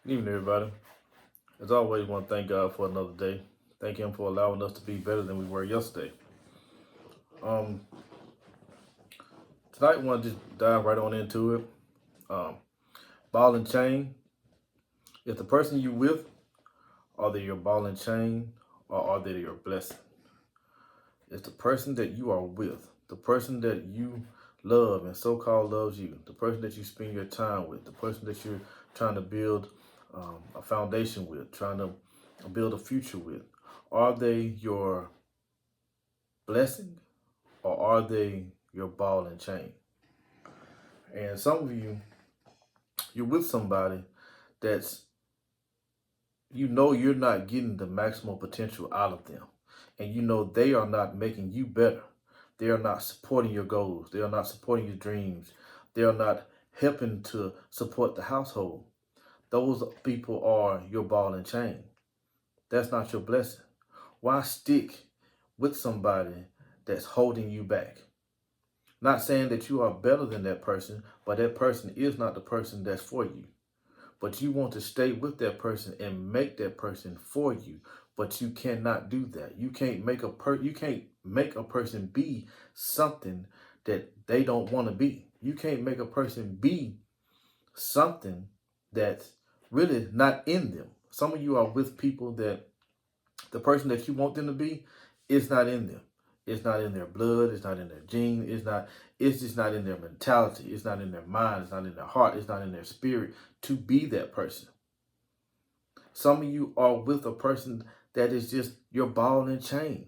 Good evening, everybody. As always, I want to thank God for another day. Thank Him for allowing us to be better than we were yesterday. Um, Tonight, I want to just dive right on into it. Um, Ball and chain. If the person you with, are they your ball and chain, or are they your blessing? It's the person that you are with, the person that you love and so-called loves you, the person that you spend your time with, the person that you're trying to build a foundation with, trying to build a future with. Are they your blessing, or are they your ball and chain? And some of you, you're with somebody that's, you're not getting the maximum potential out of them. And they are not making you better. They are not supporting your goals. They are not supporting your dreams. They are not helping to support the household. Those people are your ball and chain. That's not your blessing. Why stick with somebody that's holding you back? Not saying that you are better than that person, but that person is not the person that's for you. But you want to stay with that person and make that person for you. But you cannot do that. You can't make a person be something that they don't want to be. You can't make a person be something that's really not in them. Some of you are with people that the person that you want them to be is not in them. It's not in their blood. It's not in their gene. It's just not in their mentality. It's not in their mind. It's not in their heart. It's not in their spirit to be that person. Some of you are with a person that is just your ball and chain.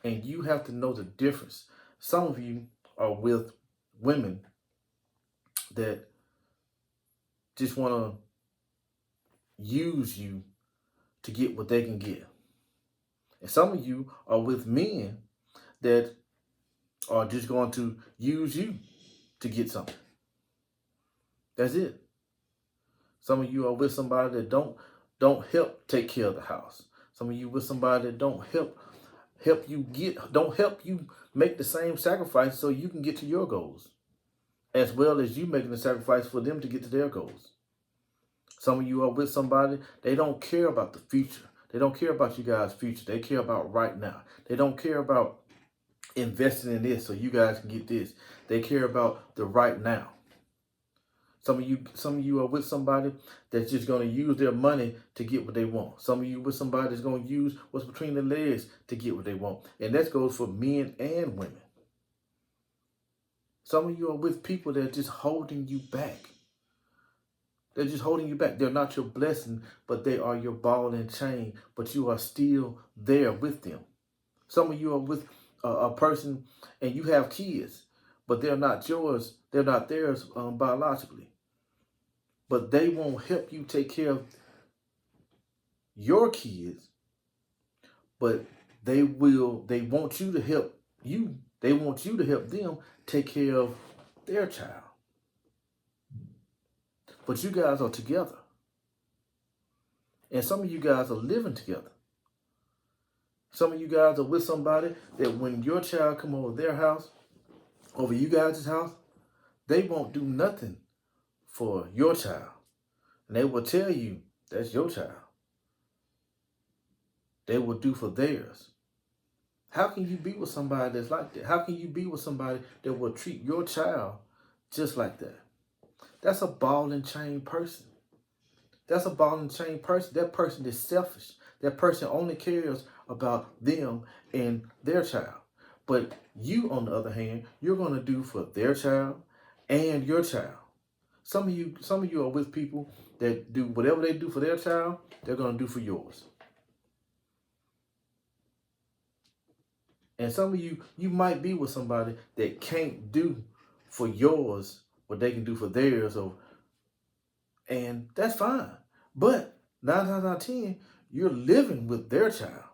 And you have to know the difference. Some of you are with women that just want to use you to get what they can get. And some of you are with men that are just going to use you to get something. That's it. Some of you are with somebody that don't help take care of the house. Some of you with somebody that don't help you make the same sacrifice so you can get to your goals, as well as you making the sacrifice for them to get to their goals. Some of you are with somebody, they don't care about the future. They don't care about you guys' future. They care about right now. They don't care about investing in this so you guys can get this. They care about the right now. Some of you are with somebody that's just going to use their money to get what they want. Some of you with somebody that's going to use what's between their legs to get what they want. And that goes for men and women. Some of you are with people that are just holding you back. They're just holding you back. They're not your blessing, but they are your ball and chain. But you are still there with them. Some of you are with a person and you have kids, but they're not yours. They're not theirs biologically. But they won't help you take care of your kids, but they want you to help you. They want you to help them take care of their child. But you guys are together. And some of you guys are living together. Some of you guys are with somebody that when your child come over their house, over you guys' house, they won't do nothing for your child. And they will tell you, that's your child. They will do for theirs. How can you be with somebody that's like that? How can you be with somebody that will treat your child just like that? That's a ball and chain person. That's a ball and chain person. That person is selfish. That person only cares about them and their child. But you, on the other hand, you're going to do for their child and your child. Some of you are with people that do whatever they do for their child, they're going to do for yours. And some of you might be with somebody that can't do for yours what they can do for theirs, and that's fine. But 9 times out of 10, you're living with their child.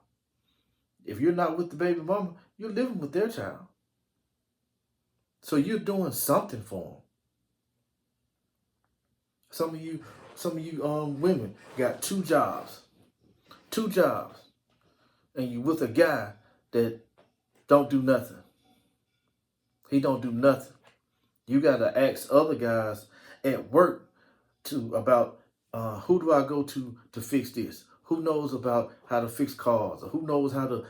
If you're not with the baby mama, you're living with their child. So you're doing something for them. Some of you women got two jobs, and you with a guy that don't do nothing. He don't do nothing. You got to ask other guys at work about Who do I go to fix this? Who knows about how to fix cars? Or who knows how to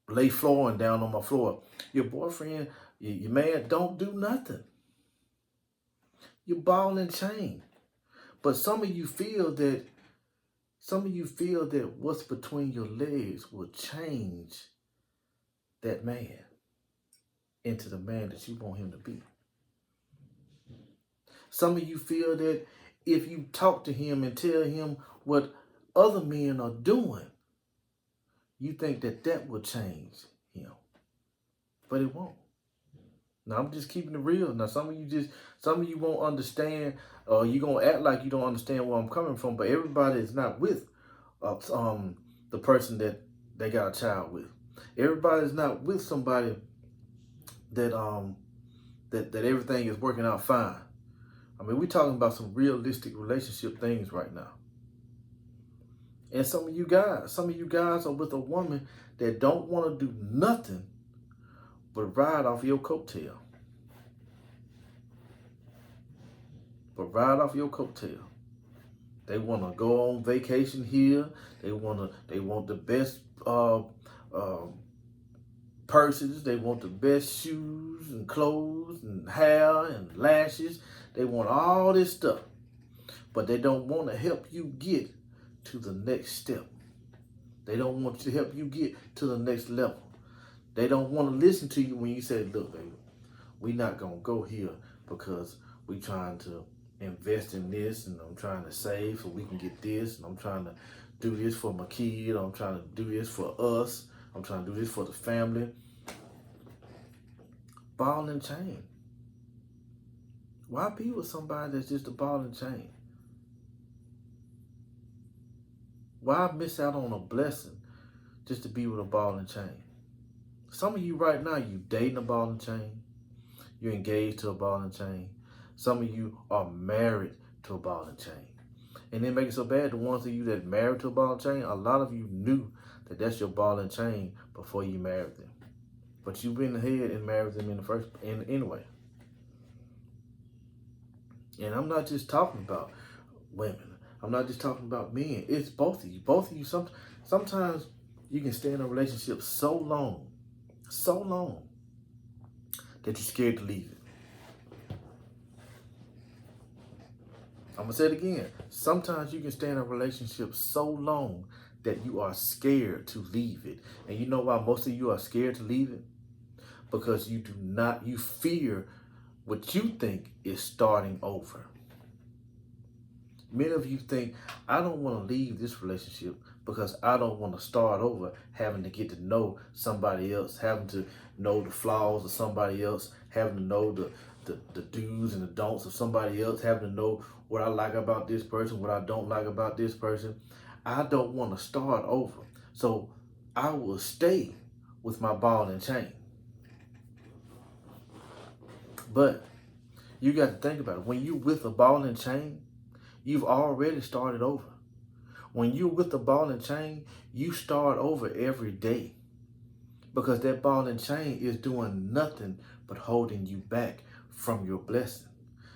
lay flooring down on my floor? Your boyfriend, your man don't do nothing. You're ball and chain. But some of you feel that what's between your legs will change that man into the man that you want him to be. Some of you feel that if you talk to him and tell him what other men are doing, you think that will change him. But it won't. Now, I'm just keeping it real. Now, some of you won't understand, or you're going to act like you don't understand where I'm coming from, but everybody is not with the person that they got a child with. Everybody's not with somebody that that everything is working out fine. I mean, we're talking about some realistic relationship things right now. And some of you guys are with a woman that don't want to do nothing but ride off your coattail. They want to go on vacation here. They want the best purses. They want the best shoes and clothes and hair and lashes. They want all this stuff, but they don't want to help you get to the next step. They don't want to help you get to the next level. They don't want to listen to you when you say, look, baby, we're not going to go here because we're trying to invest in this, and I'm trying to save so we can get this, and I'm trying to do this for my kid, I'm trying to do this for us, I'm trying to do this for the family. Ball and chain. Why be with somebody that's just a ball and chain? Why miss out on a blessing just to be with a ball and chain? Some of you right now, you dating a ball and chain. You're engaged to a ball and chain. Some of you are married to a ball and chain. And then make it so bad, the ones of you that married to a ball and chain, a lot of you knew that that's your ball and chain before you married them. But you went ahead and married them anyway. And I'm not just talking about women. I'm not just talking about men. It's both of you. Both of you, sometimes you can stay in a relationship so long, that you're scared to leave it. I'm going to say it again. Sometimes you can stay in a relationship so long that you are scared to leave it. And you know why most of you are scared to leave it? Because you fear what you think is starting over. Many of you think, I don't want to leave this relationship because I don't want to start over having to get to know somebody else, having to know the flaws of somebody else, having to know the do's and the don'ts of somebody else, having to know what I like about this person, what I don't like about this person. I don't want to start over. So I will stay with my ball and chain. But you got to think about it. When you're with a ball and chain, you've already started over. When you're with the ball and chain, you start over every day. Because that ball and chain is doing nothing but holding you back from your blessing.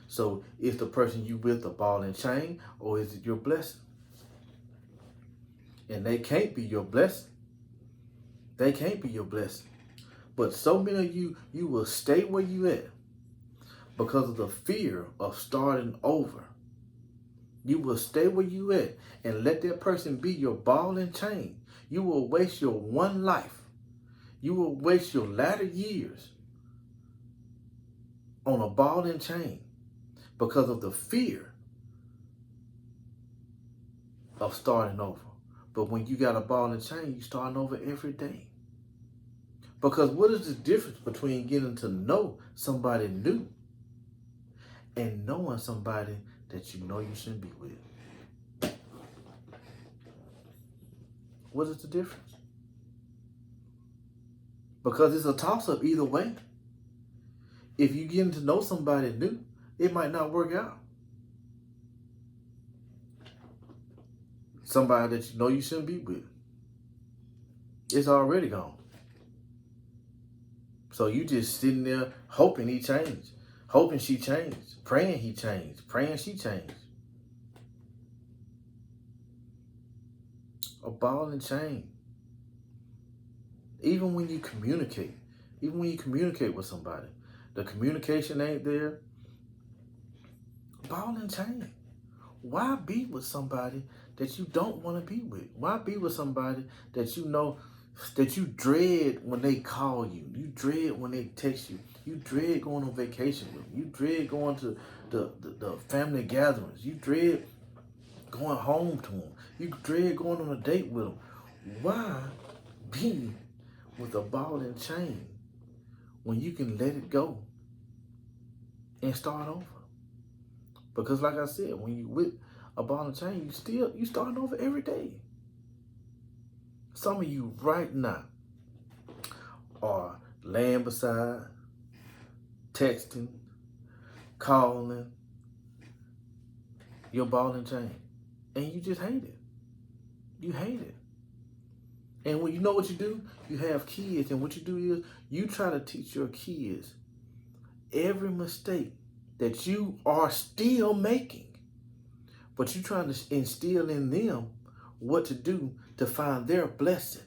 So is the person you with a ball and chain, or is it your blessing? And they can't be your blessing. They can't be your blessing. But so many of you will stay where you at because of the fear of starting over. You will stay where you at and let that person be your ball and chain. You will waste your one life. You will waste your latter years on a ball and chain because of the fear of starting over. But when you got a ball and chain, you starting over every day. Because what is the difference between getting to know somebody new and knowing somebody that you know you shouldn't be with? What is the difference? Because it's a toss-up either way. If you getting to know somebody new, it might not work out. Somebody that you know you shouldn't be with, it's already gone. So you just sitting there hoping he changed, hoping she changed, praying he changed, praying she changed. A ball and chain. Even when you communicate with somebody, the communication ain't there. Ball and chain. Why be with somebody that you don't want to be with? Why be with somebody that you know that you dread when they call you? You dread when they text you. You dread going on vacation with them. You dread going to the family gatherings. You dread going home to them. You dread going on a date with them. Why be with a ball and chain when you can let it go and start over? Because like I said, when you with a ball and chain, you starting over every day. Some of you right now are laying beside, texting, calling your ball and chain, and you just hate it. You hate it. And when you know what you do, you have kids, and what you do is you try to teach your kids every mistake that you are still making, but you're trying to instill in them what to do to find their blessing.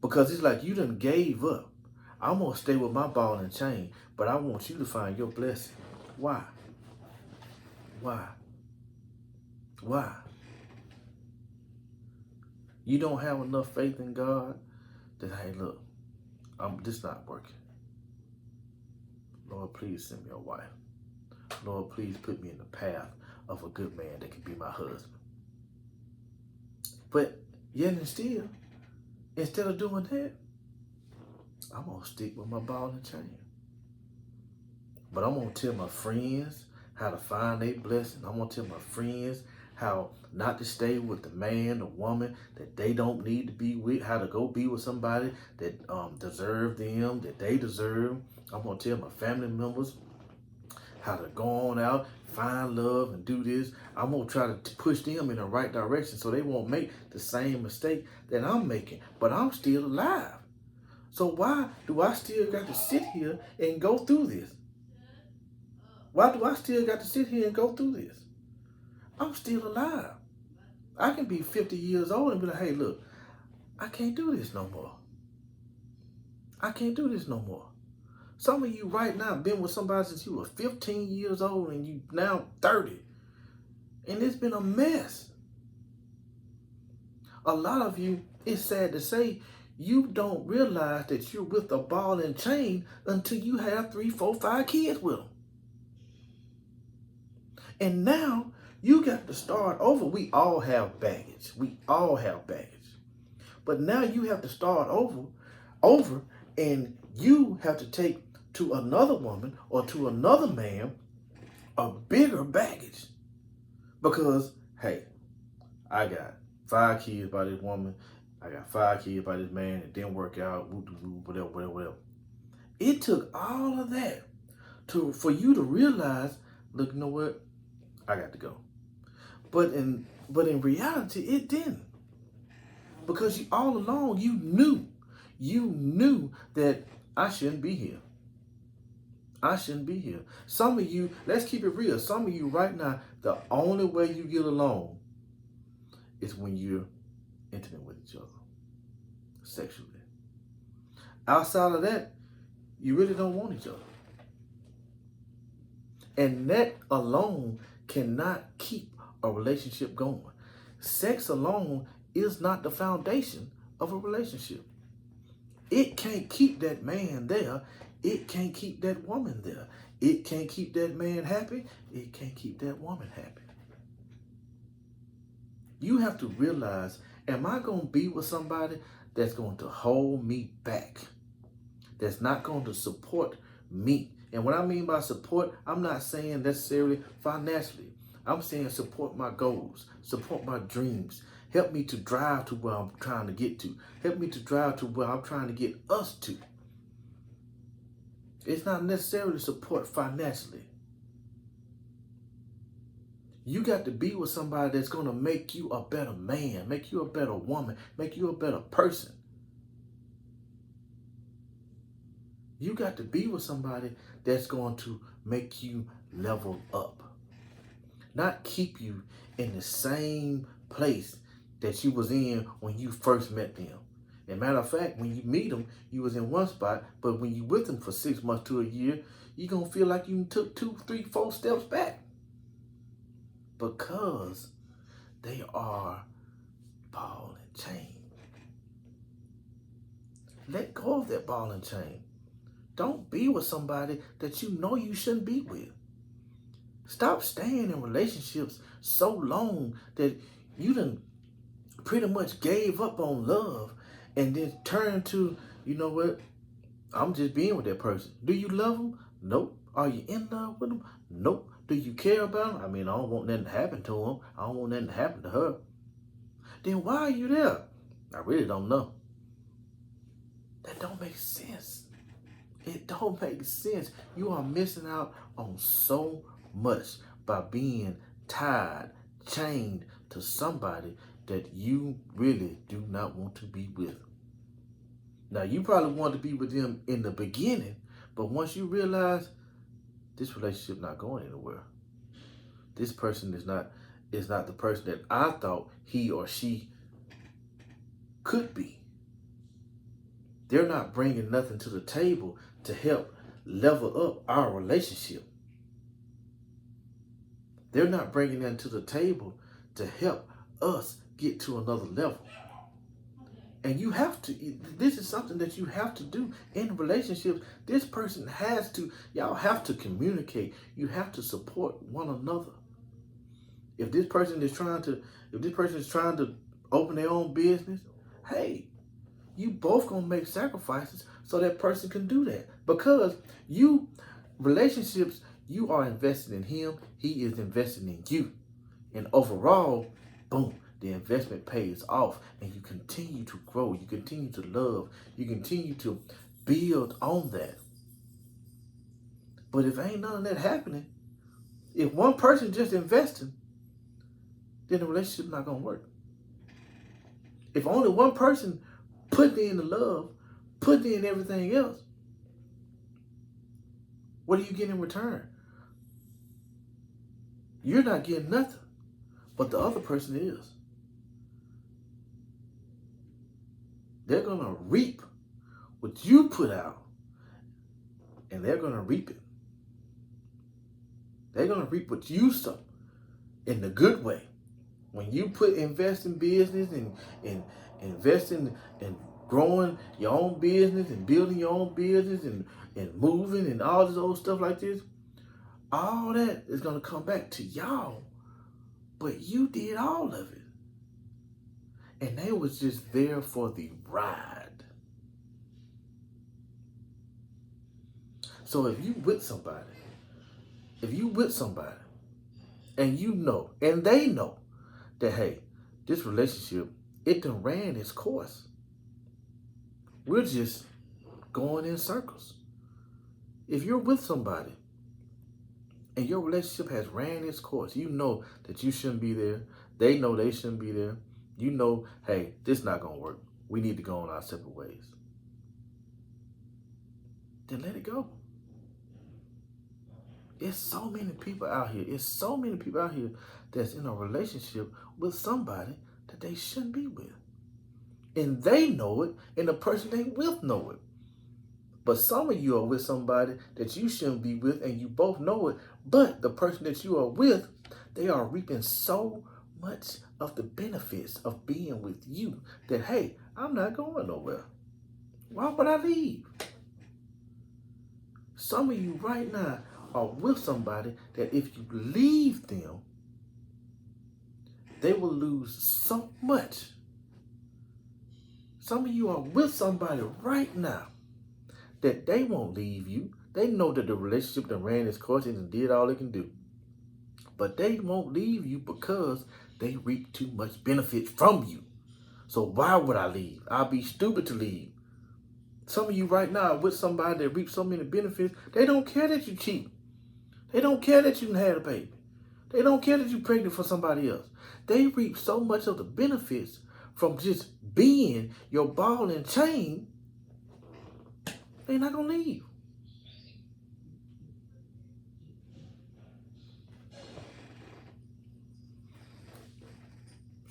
Because it's like you done gave up. I'm going to stay with my ball and chain, but I want you to find your blessing. Why? Why? Why? You don't have enough faith in God that, hey, look, this not working. Lord, please send me a wife. Lord, please put me in the path of a good man that can be my husband. But yet and still, instead of doing that, I'm going to stick with my ball and chain. But I'm going to tell my friends how to find their blessing. I'm going to tell my friends how not to stay with the man or woman that they don't need to be with, how to go be with somebody that deserve them, that they deserve. I'm going to tell my family members how to go on out, find love, and do this. I'm going to try to push them in the right direction so they won't make the same mistake that I'm making. But I'm still alive. So why do I still got to sit here and go through this? Why do I still got to sit here and go through this? I'm still alive. I can be 50 years old and be like, hey, look, I can't do this no more. I can't do this no more. Some of you right now been with somebody since you were 15 years old and you now 30. And it's been a mess. A lot of you, it's sad to say, you don't realize that you're with a ball and chain until you have 3, 4, 5 kids with them. And now you got to start over. We all have baggage. We all have baggage. But now you have to start over, and you have to take to another woman or to another man a bigger baggage. Because, hey, I got 5 kids by this woman. I got 5 kids by this man. It didn't work out. Whatever. It took all of that for you to realize, look, you know what? I got to go. But in reality, it didn't. Because all along you knew that I shouldn't be here. I shouldn't be here. Some of you, let's keep it real. Some of you right now, the only way you get along is when you're intimate with each other sexually. Outside of that, you really don't want each other. And that alone cannot keep a relationship going. Sex alone is not the foundation of a relationship. It can't keep that man there. It can't keep that woman there. It can't keep that man happy. It can't keep that woman happy. You have to realize, am I going to be with somebody that's going to hold me back? That's not going to support me. And what I mean by support, I'm not saying necessarily financially. I'm saying support my goals, support my dreams. Help me to drive to where I'm trying to get to. Help me to drive to where I'm trying to get us to. It's not necessarily support financially. You got to be with somebody that's going to make you a better man, make you a better woman, make you a better person. You got to be with somebody that's going to make you level up. Not keep you in the same place that you was in when you first met them. As a matter of fact, when you meet them, you was in one spot, but when you with them for 6 months to a year, you're going to feel like you took 2, 3, 4 steps back. Because they are ball and chain. Let go of that ball and chain. Don't be with somebody that you know you shouldn't be with. Stop staying in relationships so long that you done pretty much gave up on love and then turn to, you know what, I'm just being with that person. Do you love them? Nope. Are you in love with them? Nope. Do you care about them? I mean, I don't want nothing to happen to them. I don't want nothing to happen to her. Then why are you there? I really don't know. That don't make sense. It don't make sense. You are missing out on so much by being tied, chained to somebody that you really do not want to be with. Now, you probably want to be with them in the beginning, but once you realize this relationship not going anywhere, this person is not the person that I thought he or she could be. They're not bringing nothing to the table to help level up our relationship. They're not bringing that to the table to help us get to another level. And you have to, this is something that you have to do in relationships. This person has to, y'all have to communicate. You have to support one another. If this person is trying to open their own business, hey, you both gonna make sacrifices so that person can do that. Because relationships, you are invested in him, he is invested in you. And overall, boom, the investment pays off and you continue to grow, you continue to love, you continue to build on that. But if ain't none of that happening, if one person just investing, then the relationship not gonna work. If only one person put in the love, put in everything else, what do you get in return? You're not getting nothing, but the other person is. They're going to reap what you put out, and they're going to reap it. They're going to reap what you sow in the good way. When you invest in business and invest in growing your own business and building your own business and moving and all this old stuff like this, all that is going to come back to y'all. But you did all of it. And they was just there for the ride. So if you with somebody, and you know, and they know that, hey, this relationship, it done ran its course. We're just going in circles. If you're with somebody and your relationship has ran its course, you know that you shouldn't be there. They know they shouldn't be there. You know, hey, this not going to work. We need to go on our separate ways. Then let it go. It's so many people out here. That's in a relationship with somebody that they shouldn't be with. And they know it, and the person they with know it. But some of you are with somebody that you shouldn't be with, and you both know it. But the person that you are with, they are reaping so much of the benefits of being with you that, hey, I'm not going nowhere. Why would I leave? Some of you right now are with somebody that if you leave them, they will lose so much. Some of you are with somebody right now that they won't leave you. They know that the relationship that ran its course and did all it can do. But they won't leave you because they reap too much benefit from you. So why would I leave? I'll be stupid to leave. Some of you right now are with somebody that reaps so many benefits, they don't care that you cheat. They don't care that you had a baby. They don't care that you're pregnant for somebody else. They reap so much of the benefits from just being your ball and chain, they're not going to leave.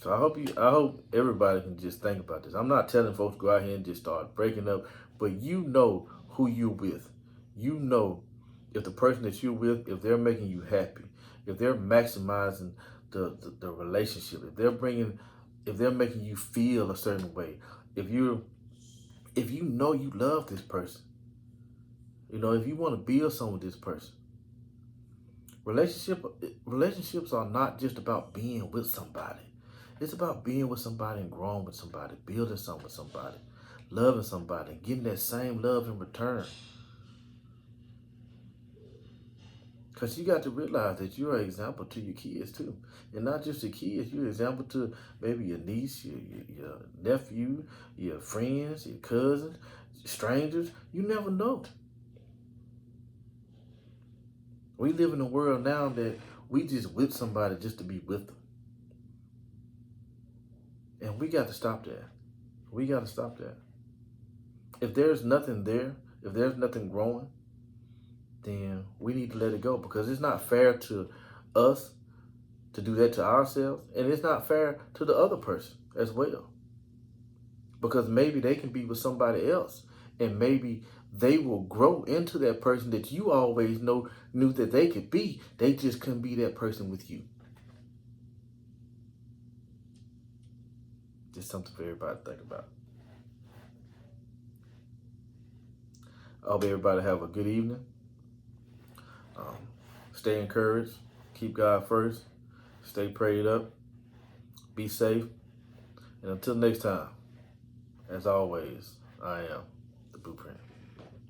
So I hope everybody can just think about this. I'm not telling folks to go out here and just start breaking up, but you know who you're with. You know if the person that you're with, if they're making you happy, if they're maximizing the relationship, if they're making you feel a certain way, if you know you love this person, if you want to build something with this person. Relationships are not just about being with somebody. It's about being with somebody and growing with somebody, building something with somebody, loving somebody, and getting that same love in return. Because you got to realize that you're an example to your kids too. And not just your kids, you're an example to maybe your niece, your nephew, your friends, your cousins, strangers. You never know. We live in a world now that we just with somebody just to be with them. And we got to stop that. We got to stop that. If there's nothing there, if there's nothing growing, then we need to let it go, because it's not fair to us to do that to ourselves, and it's not fair to the other person as well. Because maybe they can be with somebody else, and maybe they will grow into that person that you always knew that they could be. They just couldn't be that person with you. Just something for everybody to think about. I hope everybody have a good evening. Stay encouraged. Keep God first. Stay prayed up. Be safe. And until next time, as always, I am the Blueprint.